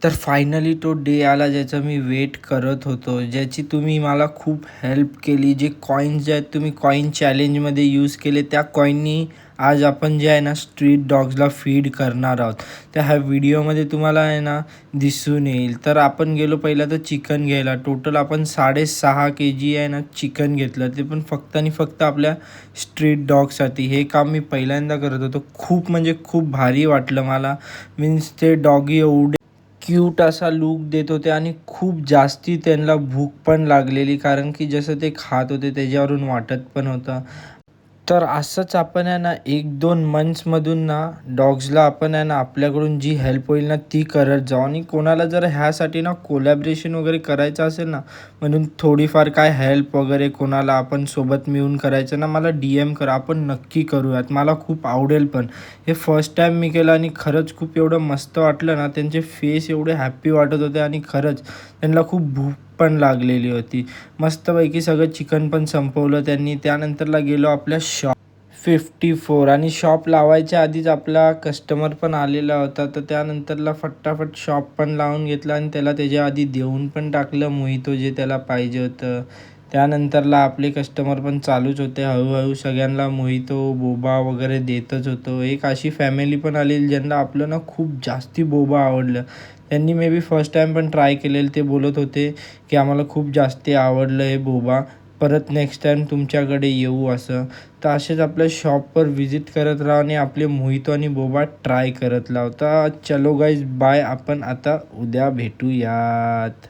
तर फायनली तो डे आला ज्याचा मी वेट करत होतो, ज्याची तुम्ही मला खूप हेल्प केली. जे कॉईन्स जे आहेत तुम्ही कॉईन चॅलेंजमध्ये यूज केले, त्या कॉईननी आज आपण जे आहे ना स्ट्रीट डॉग्सला फीड करणार आहोत. तर ह्या व्हिडिओमध्ये तुम्हाला आहे ना दिसून येईल. तर आपण गेलो पहिला तर चिकन घ्यायला. टोटल आपण 6.5 kg आहे ना चिकन घेतलं, ते पण फक्त आणि फक्त आपल्या स्ट्रीट डॉगसाठी. हे काम मी पहिल्यांदा करत होतो. खूप म्हणजे खूप भारी वाटलं मला. मीन्स ते डॉगी एवढे क्यूट असा लूक देत होते आणि खूप जास्ती त्यांना भूक पण लागलेली, कारण की जसं ते खात होते त्याच्यावरून वाटत पण होतं. तर असंच आपण आहे ना 1-2 मंथ्समधून ना डॉग्सला आपण आहे ना आपल्याकडून जी हेल्प होईल ना ती करत जाऊ. आणि कोणाला जर ह्यासाठी ना कोलॅबरेशन वगैरे करायचं असेल ना, म्हणून थोडीफार काय हेल्प वगैरे कोणाला आपण सोबत मिळून करायचं ना, मला DM करा, आपण नक्की करूयात. मला खूप आवडेल पण. हे फर्स्ट टाईम मी केलं आणि खरंच खूप एवढं मस्त वाटलं ना. त्यांचे फेस एवढे हॅप्पी वाटत होते आणि खरंच त्यांना खूप भूक पण लागलेली होती. मस्तपैकी सगळं चिकन पण संपवलं त्यांनी. त्यानंतरला गेलो आपल्या 54 आणि शॉप लावायच्या आधीच आपला कस्टमर पण आलेला होता. तर त्यानंतरला फटाफट शॉप पण लावून घेतला आणि त्याला त्याच्या आधी देऊन पण टाकलं मोहितो जे त्याला पाहिजे होतं. त्यानंतरला आपले कस्टमर पण चालूच होते. हळूहळू सगळ्यांना मोहितो, बोबा वगैरे देतच होतो. एक अशी फॅमिली पण आलेली ज्यांना आपलं ना खूप जास्ती बोबा आवडलं. त्यांनी मे बी फर्स्ट टाईम पण ट्राय केलेलं. ते बोलत होते की आम्हाला खूप जास्ती आवडलं हे बोबा, परत नेक्स्ट टाईम तुमच्याकडे येऊ असं. तर असेच आपल्या शॉपवर व्हिजिट करत राहा आणि आपले मोहितो आणि बोबा ट्राय करत राहा. तर चलो गाईज बाय. आपण आता उद्या भेटूयात.